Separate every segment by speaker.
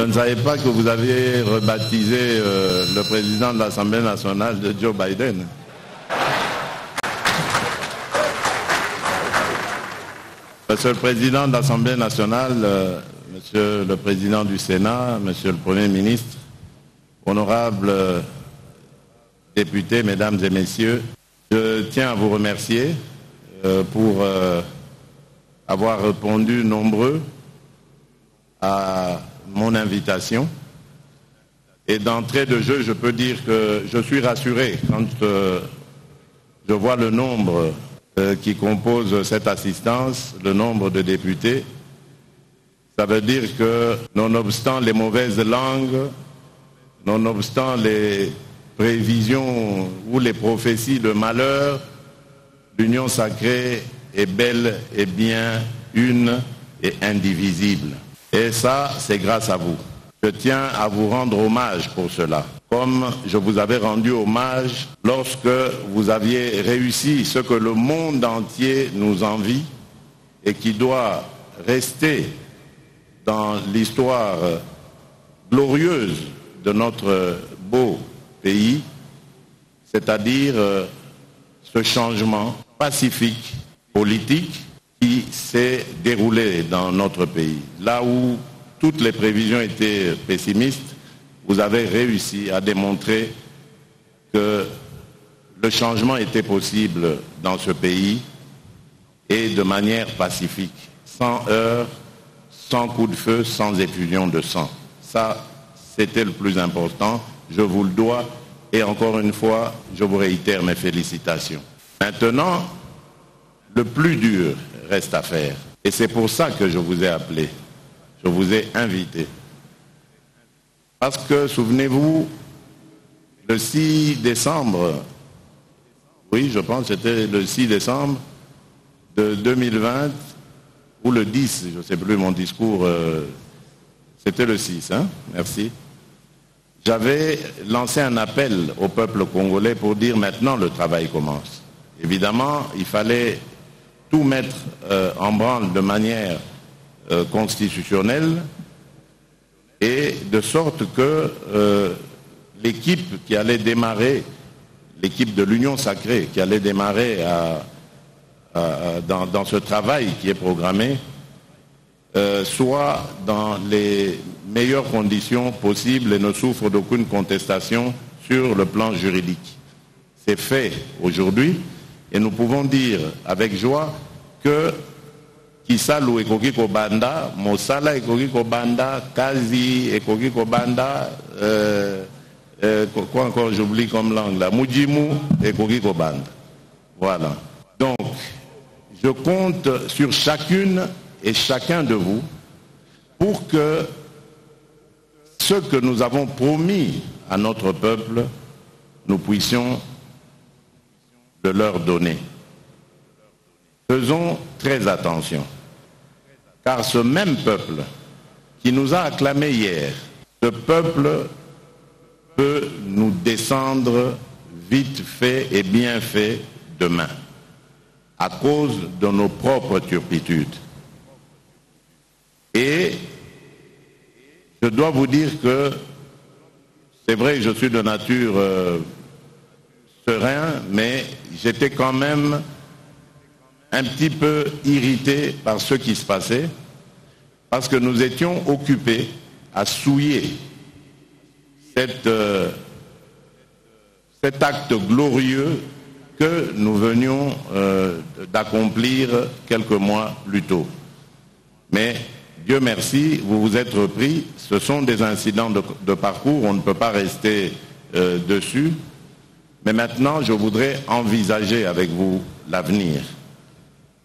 Speaker 1: ne savais pas que vous aviez rebaptisé le président de l'Assemblée nationale de Joe Biden. Monsieur le Président de l'Assemblée nationale, Monsieur le Président du Sénat, Monsieur le Premier ministre, honorables députés, Mesdames et Messieurs, je tiens à vous remercier pour avoir répondu nombreux à mon invitation. Et d'entrée de jeu, je peux dire que je suis rassuré quand je vois le nombre qui compose cette assistance, le nombre de députés. Ça veut dire que, nonobstant les mauvaises langues, nonobstant les prévisions ou les prophéties de malheur, l'union sacrée est belle et bien une et indivisible. Et ça, c'est grâce à vous. Je tiens à vous rendre hommage pour cela, comme je vous avais rendu hommage lorsque vous aviez réussi ce que le monde entier nous envie et qui doit rester dans l'histoire glorieuse de notre beau pays, c'est-à-dire ce changement pacifique, politique, qui s'est déroulé dans notre pays. Là où toutes les prévisions étaient pessimistes, vous avez réussi à démontrer que le changement était possible dans ce pays et de manière pacifique, sans heurts, sans coup de feu, sans effusion de sang. Ça, c'était le plus important, je vous le dois, et encore une fois, je vous réitère mes félicitations. Maintenant, le plus dur reste à faire. Et c'est pour ça que je vous ai appelé, je vous ai invité. Parce que, souvenez-vous, le 6 décembre, oui, je pense que c'était le 6 décembre de 2020, ou le 10, je ne sais plus mon discours, c'était le 6, hein, merci. J'avais lancé un appel au peuple congolais pour dire maintenant le travail commence. Évidemment, il fallait tout mettre en branle de manière constitutionnelle et de sorte que l'équipe qui allait démarrer, l'équipe de l'Union sacrée qui allait démarrer dans ce travail qui est programmé, soit dans les meilleures conditions possibles et ne souffre d'aucune contestation sur le plan juridique. C'est fait aujourd'hui et nous pouvons dire avec joie que Kisalu ekoki kobanda, Mosala ekoki kobanda, Kazi ekoki kobanda, quoi encore j'oublie comme langue là, Mujimu ekoki kobanda. Voilà. Donc, je compte sur chacune et chacun de vous pour que ce que nous avons promis à notre peuple, nous puissions le leur donner. Faisons très attention, car ce même peuple qui nous a acclamé hier, ce peuple peut nous descendre vite fait et bien fait demain, à cause de nos propres turpitudes. Et je dois vous dire que c'est vrai que je suis de nature serein, mais j'étais quand même un petit peu irrité par ce qui se passait, parce que nous étions occupés à souiller cet acte glorieux que nous venions d'accomplir quelques mois plus tôt. Mais Dieu merci, vous vous êtes repris. Ce sont des incidents de parcours, on ne peut pas rester dessus. Mais maintenant, je voudrais envisager avec vous l'avenir.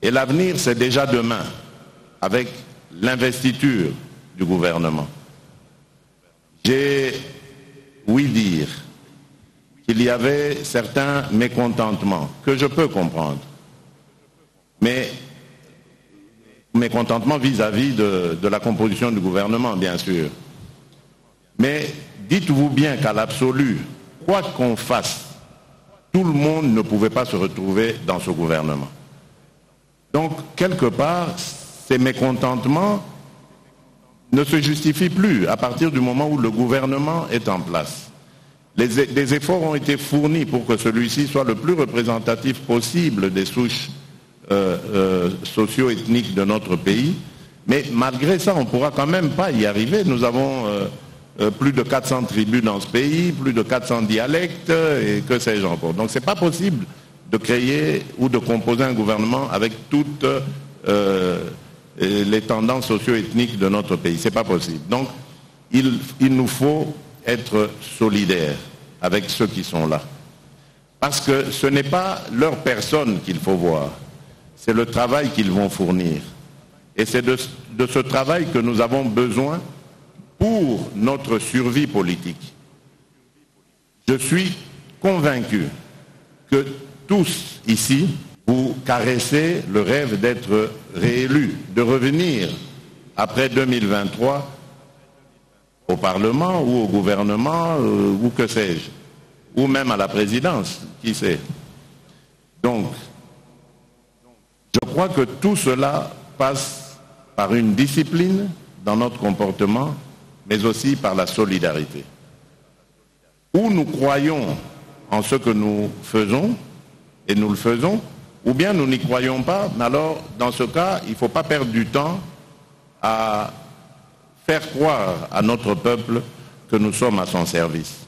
Speaker 1: Et l'avenir, c'est déjà demain, avec l'investiture du gouvernement. J'ai ouï dire qu'il y avait certains mécontentements que je peux comprendre. Mais mécontentement vis-à-vis de la composition du gouvernement, bien sûr. Mais dites-vous bien qu'à l'absolu, quoi qu'on fasse, tout le monde ne pouvait pas se retrouver dans ce gouvernement. Donc, quelque part, ces mécontentements ne se justifie plus à partir du moment où le gouvernement est en place. Des efforts ont été fournis pour que celui-ci soit le plus représentatif possible des souches socio-ethniques de notre pays. Mais malgré ça, on ne pourra quand même pas y arriver. Nous avons plus de 400 tribus dans ce pays, plus de 400 dialectes, et que sais-je encore. Donc ce n'est pas possible de créer ou de composer un gouvernement avec toutes les tendances socio-ethniques de notre pays. Ce n'est pas possible. Donc il nous faut être solidaires avec ceux qui sont là. Parce que ce n'est pas leur personne qu'il faut voir, c'est le travail qu'ils vont fournir. Et c'est de ce travail que nous avons besoin pour notre survie politique. Je suis convaincu que tous ici, vous caressez le rêve d'être réélus, de revenir après 2023 au Parlement ou au gouvernement ou que sais-je, ou même à la présidence, qui sait. Donc, je crois que tout cela passe par une discipline dans notre comportement, mais aussi par la solidarité. Ou nous croyons en ce que nous faisons, et nous le faisons, ou bien nous n'y croyons pas, mais alors, dans ce cas, il ne faut pas perdre du temps à faire croire à notre peuple que nous sommes à son service.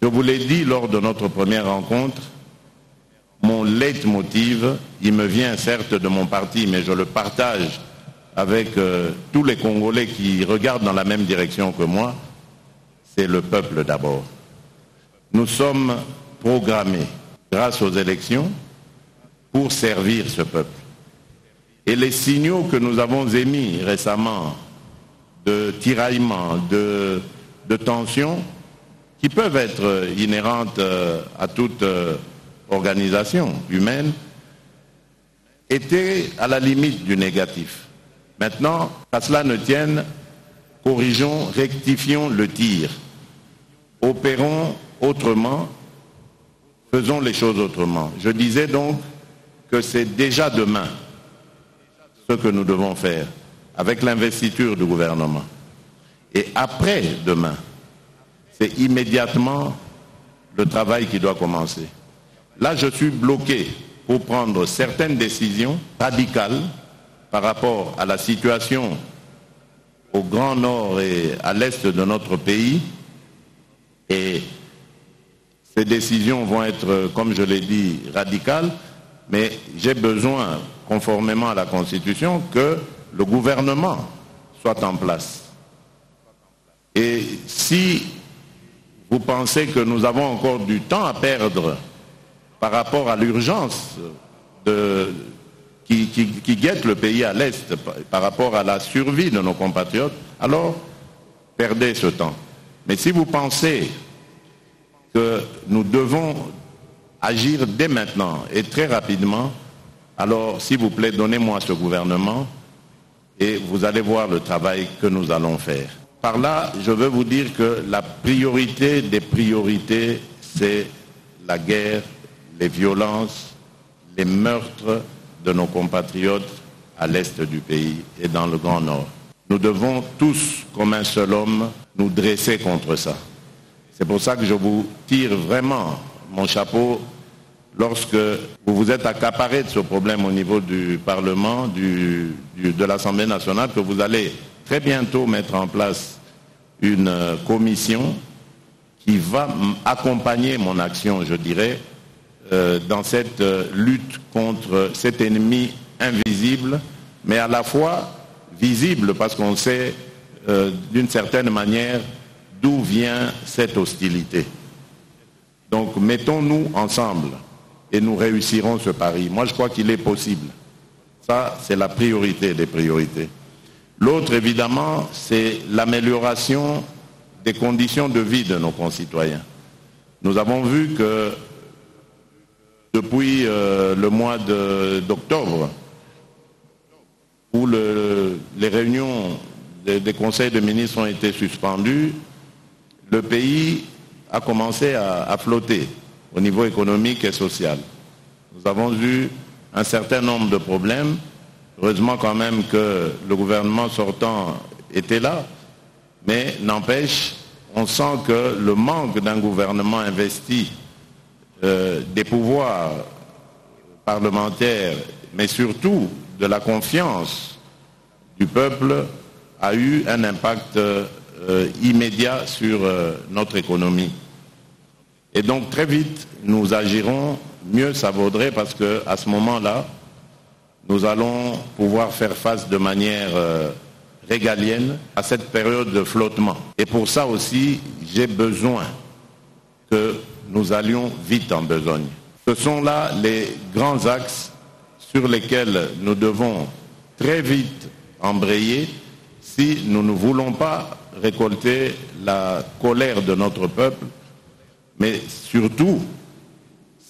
Speaker 1: Je vous l'ai dit lors de notre première rencontre, mon leitmotiv, il me vient certes de mon parti, mais je le partage avec tous les Congolais qui regardent dans la même direction que moi, c'est le peuple d'abord. Nous sommes programmés, grâce aux élections, pour servir ce peuple. Et les signaux que nous avons émis récemment de tiraillement, de tension, qui peuvent être inhérentes à toute organisation humaine, étaient à la limite du négatif. Maintenant, qu'à cela ne tienne, corrigeons, rectifions le tir. Opérons autrement, faisons les choses autrement. Je disais donc que c'est déjà demain ce que nous devons faire avec l'investiture du gouvernement. Et après demain, c'est immédiatement le travail qui doit commencer. Là, je suis bloqué pour prendre certaines décisions radicales par rapport à la situation au Grand Nord et à l'Est de notre pays. Et ces décisions vont être, comme je l'ai dit, radicales, mais j'ai besoin, conformément à la Constitution, que le gouvernement soit en place. Et si vous pensez que nous avons encore du temps à perdre par rapport à l'urgence qui guette le pays à l'Est, par rapport à la survie de nos compatriotes, alors perdez ce temps. Mais si vous pensez que nous devons agir dès maintenant et très rapidement, alors s'il vous plaît, donnez-moi ce gouvernement et vous allez voir le travail que nous allons faire. Par là, je veux vous dire que la priorité des priorités, c'est la guerre, les violences, les meurtres de nos compatriotes à l'est du pays et dans le Grand Nord. Nous devons tous, comme un seul homme, nous dresser contre ça. C'est pour ça que je vous tire vraiment mon chapeau lorsque vous vous êtes accaparé de ce problème au niveau du Parlement, de l'Assemblée nationale, que vous allez très bientôt mettre en place une commission qui va accompagner mon action, je dirais, dans cette lutte contre cet ennemi invisible, mais à la fois visible parce qu'on sait d'une certaine manière d'où vient cette hostilité. Donc mettons-nous ensemble et nous réussirons ce pari. Moi je crois qu'il est possible. Ça, c'est la priorité des priorités. L'autre, évidemment, c'est l'amélioration des conditions de vie de nos concitoyens. Nous avons vu que depuis le mois d'octobre, où les réunions des conseils de ministres ont été suspendues, le pays a commencé à flotter au niveau économique et social. Nous avons eu un certain nombre de problèmes Heureusement quand même que le gouvernement sortant était là, mais n'empêche, on sent que le manque d'un gouvernement investi des pouvoirs parlementaires, mais surtout de la confiance du peuple, a eu un impact immédiat sur notre économie. Et donc très vite, nous agirons, mieux ça vaudrait, parce qu'à ce moment-là, nous allons pouvoir faire face de manière régalienne à cette période de flottement. Et pour ça aussi, j'ai besoin que nous allions vite en besogne. Ce sont là les grands axes sur lesquels nous devons très vite embrayer si nous ne voulons pas récolter la colère de notre peuple, mais surtout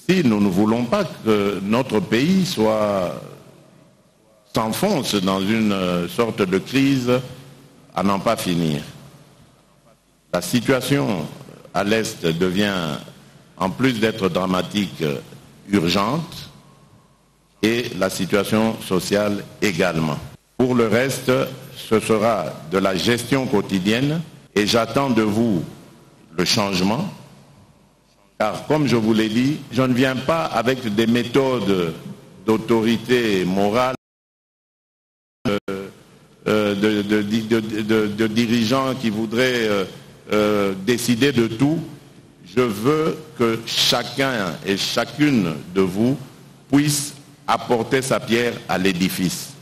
Speaker 1: si nous ne voulons pas que notre pays s'enfonce dans une sorte de crise à n'en pas finir. La situation à l'Est devient, en plus d'être dramatique, urgente, et la situation sociale également. Pour le reste, ce sera de la gestion quotidienne, et j'attends de vous le changement, car comme je vous l'ai dit, je ne viens pas avec des méthodes d'autorité morale, de dirigeants qui voudraient décider de tout. Je veux que chacun et chacune de vous puisse apporter sa pierre à l'édifice.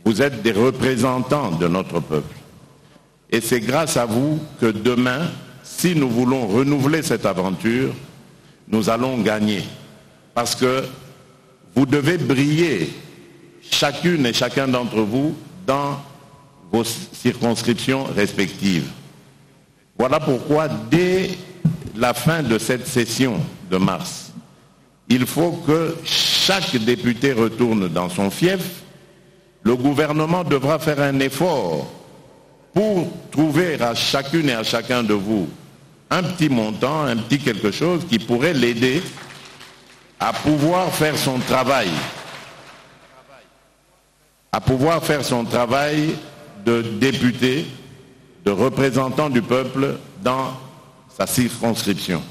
Speaker 1: Vous êtes des représentants de notre peuple. Et c'est grâce à vous que demain, si nous voulons renouveler cette aventure, nous allons gagner. Parce que vous devez briller, chacune et chacun d'entre vous, dans vos circonscriptions respectives. Voilà pourquoi, dès la fin de cette session de mars, il faut que chaque député retourne dans son fief. Le gouvernement devra faire un effort pour trouver à chacune et à chacun de vous un petit montant, un petit quelque chose qui pourrait l'aider à pouvoir faire son travail. À pouvoir faire son travail de député, de représentant du peuple dans sa circonscription.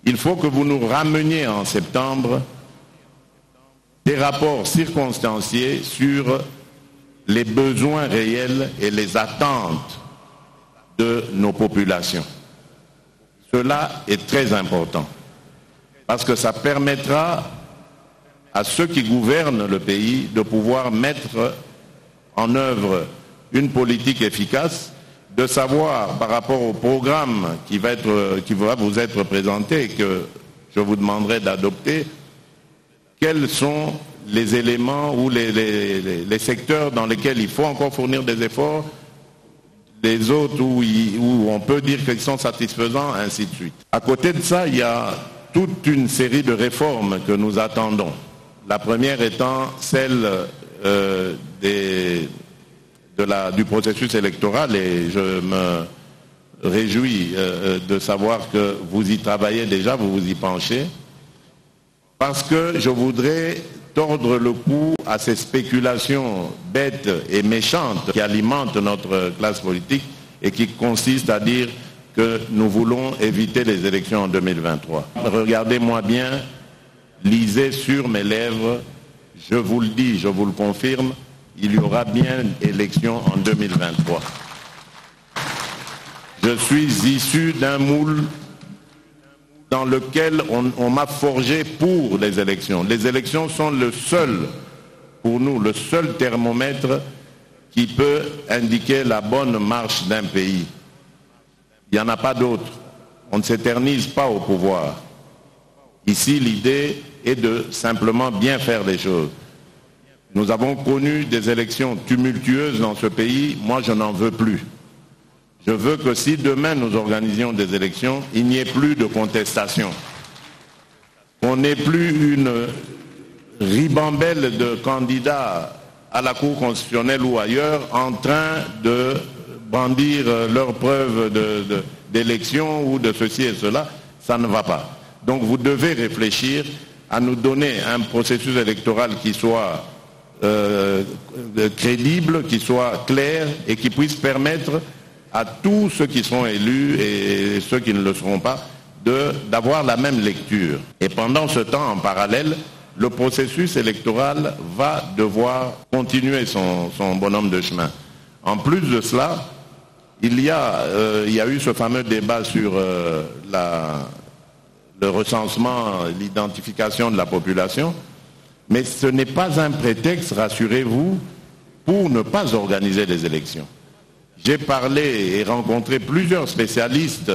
Speaker 1: Il faut que vous nous rameniez en septembre des rapports circonstanciés sur les besoins réels et les attentes de nos populations. Cela est très important parce que ça permettra à ceux qui gouvernent le pays de pouvoir mettre en œuvre une politique efficace, de savoir par rapport au programme qui va vous être présenté et que je vous demanderai d'adopter, quels sont les éléments ou les secteurs dans lesquels il faut encore fournir des efforts, les autres où on peut dire qu'ils sont satisfaisants, ainsi de suite. À côté de ça, il y a toute une série de réformes que nous attendons. La première étant celle du processus électoral, et je me réjouis de savoir que vous y travaillez déjà, vous vous y penchez, parce que je voudrais tordre le cou à ces spéculations bêtes et méchantes qui alimentent notre classe politique et qui consistent à dire que nous voulons éviter les élections en 2023. Regardez-moi bien, lisez sur mes lèvres, je vous le dis, je vous le confirme, il y aura bien élection en 2023. Je suis issu d'un moule dans lequel on m'a forgé pour les élections. Les élections sont pour nous, le seul thermomètre qui peut indiquer la bonne marche d'un pays. Il n'y en a pas d'autre. On ne s'éternise pas au pouvoir. Ici, l'idée est de simplement bien faire les choses. Nous avons connu des élections tumultueuses dans ce pays. Moi, je n'en veux plus. Je veux que si demain nous organisions des élections, il n'y ait plus de contestation. On n'ait plus une ribambelle de candidats à la Cour constitutionnelle ou ailleurs en train de brandir leurs preuves d'élection ou de ceci et cela. Ça ne va pas. Donc vous devez réfléchir à nous donner un processus électoral qui soit crédible, qui soit clair et qui puisse permettre à tous ceux qui seront élus et ceux qui ne le seront pas d'avoir la même lecture. Et pendant ce temps, en parallèle, le processus électoral va devoir continuer son bonhomme de chemin. En plus de cela, il y a eu ce fameux débat sur le recensement, l'identification de la population, mais ce n'est pas un prétexte, rassurez-vous, pour ne pas organiser les élections. J'ai parlé et rencontré plusieurs spécialistes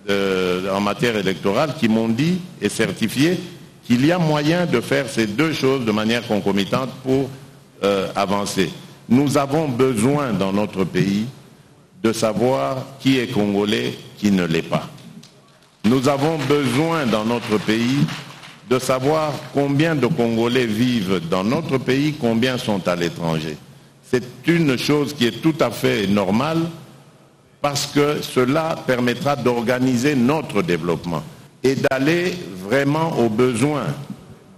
Speaker 1: en matière électorale qui m'ont dit et certifié qu'il y a moyen de faire ces deux choses de manière concomitante pour avancer. Nous avons besoin dans notre pays de savoir qui est congolais, qui ne l'est pas. Nous avons besoin dans notre pays de savoir combien de Congolais vivent dans notre pays, combien sont à l'étranger. C'est une chose qui est tout à fait normale parce que cela permettra d'organiser notre développement et d'aller vraiment aux besoins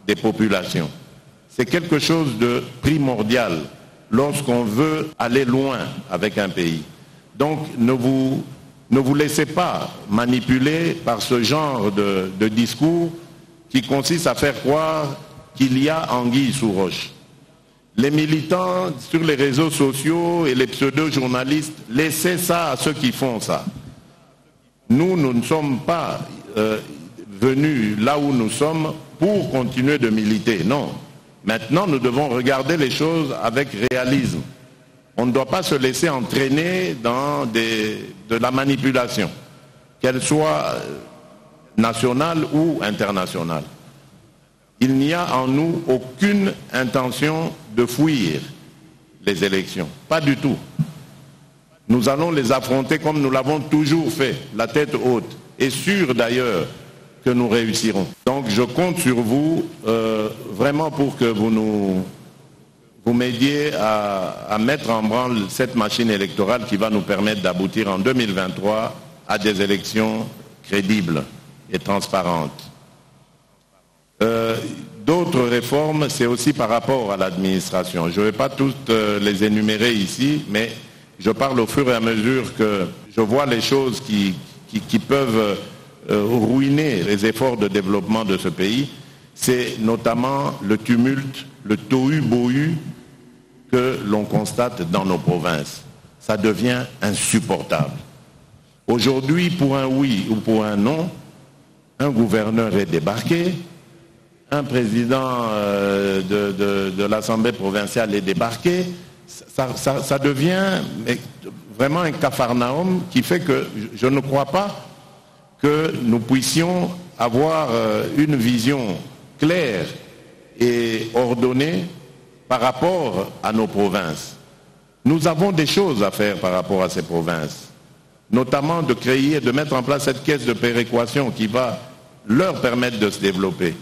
Speaker 1: des populations. C'est quelque chose de primordial lorsqu'on veut aller loin avec un pays. Donc ne vous laissez pas manipuler par ce genre de discours qui consiste à faire croire qu'il y a anguille sous roche. Les militants sur les réseaux sociaux et les pseudo-journalistes, laissez ça à ceux qui font ça. Nous ne sommes pas venus là où nous sommes pour continuer de militer, non. Maintenant, nous devons regarder les choses avec réalisme. On ne doit pas se laisser entraîner dans de la manipulation, qu'elle soit nationale ou internationale. Il n'y a en nous aucune intention de fuir les élections, pas du tout. Nous allons les affronter comme nous l'avons toujours fait, la tête haute, et sûr d'ailleurs que nous réussirons. Donc je compte sur vous vraiment pour que vous m'aidiez à mettre en branle cette machine électorale qui va nous permettre d'aboutir en 2023 à des élections crédibles et transparentes. D'autres réformes, c'est aussi par rapport à l'administration. Je ne vais pas toutes les énumérer ici, mais je parle au fur et à mesure que je vois les choses qui peuvent ruiner les efforts de développement de ce pays. C'est notamment le tumulte, le tohu-bohu que l'on constate dans nos provinces. Ça devient insupportable. Aujourd'hui, pour un oui ou pour un non, un gouverneur est débarqué, un président de l'Assemblée provinciale est débarqué. Ça devient vraiment un capharnaüm qui fait que je ne crois pas que nous puissions avoir une vision claire et ordonnée par rapport à nos provinces. Nous avons des choses à faire par rapport à ces provinces, notamment de créer, de mettre en place cette caisse de péréquation qui va leur permettre de se développer.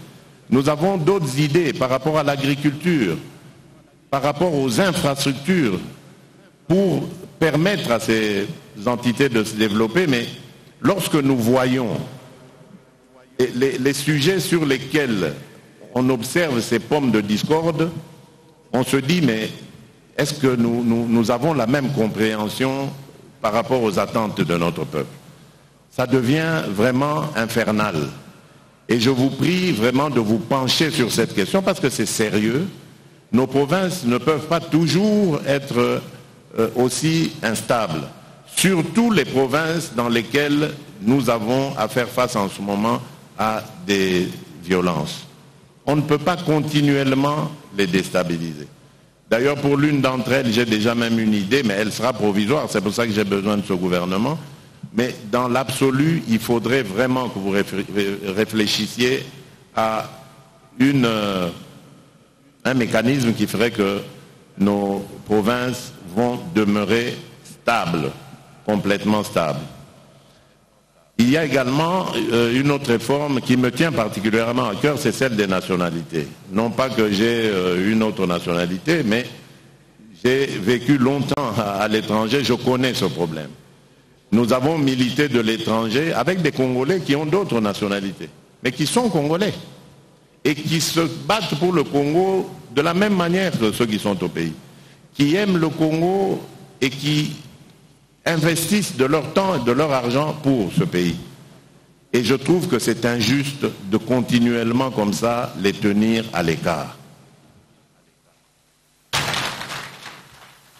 Speaker 1: Nous avons d'autres idées par rapport à l'agriculture, par rapport aux infrastructures, pour permettre à ces entités de se développer, mais lorsque nous voyons les sujets sur lesquels on observe ces pommes de discorde, on se dit, mais est-ce que nous avons la même compréhension par rapport aux attentes de notre peuple? Ça devient vraiment infernal. Et je vous prie vraiment de vous pencher sur cette question parce que c'est sérieux. Nos provinces ne peuvent pas toujours être aussi instables. Surtout les provinces dans lesquelles nous avons à faire face en ce moment à des violences. On ne peut pas continuellement les déstabiliser. D'ailleurs, pour l'une d'entre elles, j'ai déjà même une idée, mais elle sera provisoire, c'est pour ça que j'ai besoin de ce gouvernement. Mais dans l'absolu, il faudrait vraiment que vous réfléchissiez à un mécanisme qui ferait que nos provinces vont demeurer stables, complètement stables. Il y a également une autre réforme qui me tient particulièrement à cœur, c'est celle des nationalités. Non pas que j'ai une autre nationalité, mais j'ai vécu longtemps à l'étranger, je connais ce problème. Nous avons milité de l'étranger avec des Congolais qui ont d'autres nationalités, mais qui sont Congolais et qui se battent pour le Congo de la même manière que ceux qui sont au pays, qui aiment le Congo et qui investissent de leur temps et de leur argent pour ce pays. Et je trouve que c'est injuste de continuellement comme ça les tenir à l'écart.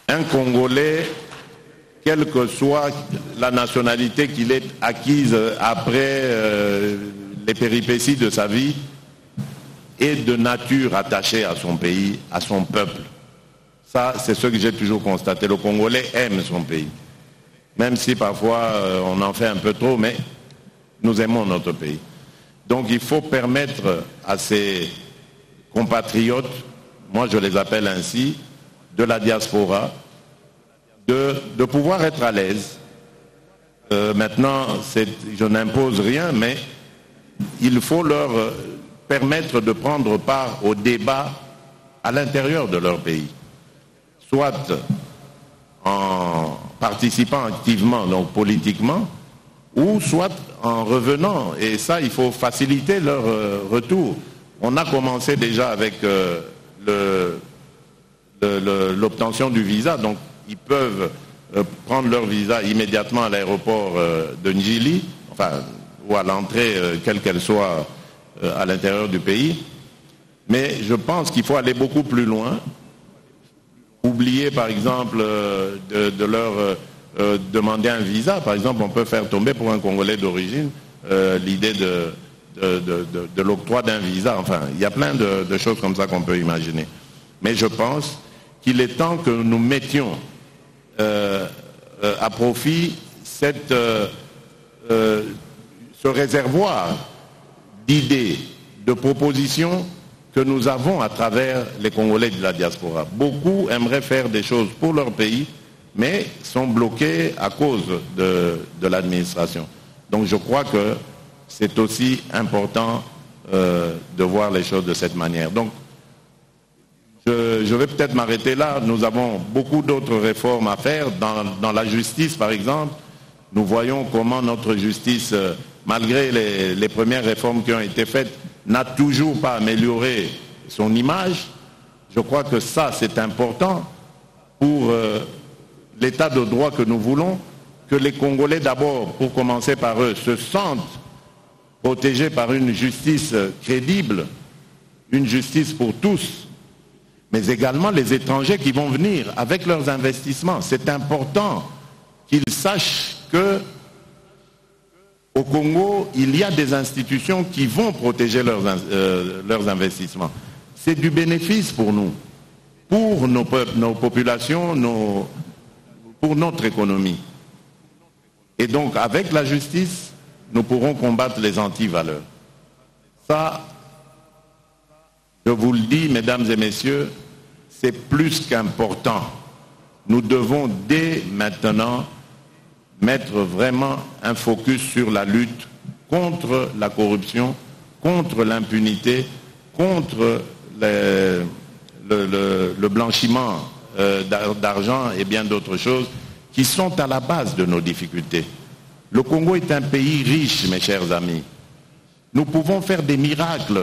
Speaker 1: Un Congolais, quelle que soit la nationalité qu'il ait acquise après les péripéties de sa vie, est de nature attachée à son pays, à son peuple. Ça, c'est ce que j'ai toujours constaté. Le Congolais aime son pays. Même si parfois on en fait un peu trop, mais nous aimons notre pays. Donc il faut permettre à ces compatriotes, moi je les appelle ainsi, de la diaspora, de pouvoir être à l'aise. Maintenant, je n'impose rien, mais il faut leur permettre de prendre part au débat à l'intérieur de leur pays. Soit en participant activement, donc politiquement, ou soit en revenant. Et ça, il faut faciliter leur retour. On a commencé déjà avec l'obtention du visa, donc ils peuvent prendre leur visa immédiatement à l'aéroport de Njili, enfin, ou à l'entrée, quelle qu'elle soit, à l'intérieur du pays. Mais je pense qu'il faut aller beaucoup plus loin. Oublier, par exemple, de leur demander un visa. Par exemple, on peut faire tomber pour un Congolais d'origine l'idée de l'octroi d'un visa. Enfin, il y a plein de choses comme ça qu'on peut imaginer. Mais je pense qu'il est temps que nous mettions à profit ce réservoir d'idées, de propositions que nous avons à travers les Congolais de la diaspora. Beaucoup aimeraient faire des choses pour leur pays, mais sont bloqués à cause de l'administration. Donc je crois que c'est aussi important de voir les choses de cette manière. Donc je vais peut-être m'arrêter là. Nous avons beaucoup d'autres réformes à faire. Dans la justice, par exemple, nous voyons comment notre justice, malgré les premières réformes qui ont été faites, n'a toujours pas amélioré son image. Je crois que ça, c'est important pour l'état de droit que nous voulons, que les Congolais, d'abord, pour commencer par eux, se sentent protégés par une justice crédible, une justice pour tous, mais également les étrangers qui vont venir avec leurs investissements. C'est important qu'ils sachent que au Congo, il y a des institutions qui vont protéger leurs investissements. C'est du bénéfice pour nous, pour nos populations, pour notre économie. Et donc, avec la justice, nous pourrons combattre les antivaleurs. Ça, je vous le dis, mesdames et messieurs, c'est plus qu'important. Nous devons dès maintenant mettre vraiment un focus sur la lutte contre la corruption, contre l'impunité, contre le blanchiment d'argent et bien d'autres choses qui sont à la base de nos difficultés. Le Congo est un pays riche, mes chers amis. Nous pouvons faire des miracles,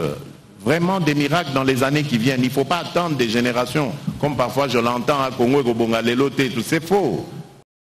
Speaker 1: vraiment des miracles dans les années qui viennent. Il ne faut pas attendre des générations, comme parfois je l'entends à Congo et Gobongalelo, tout c'est faux.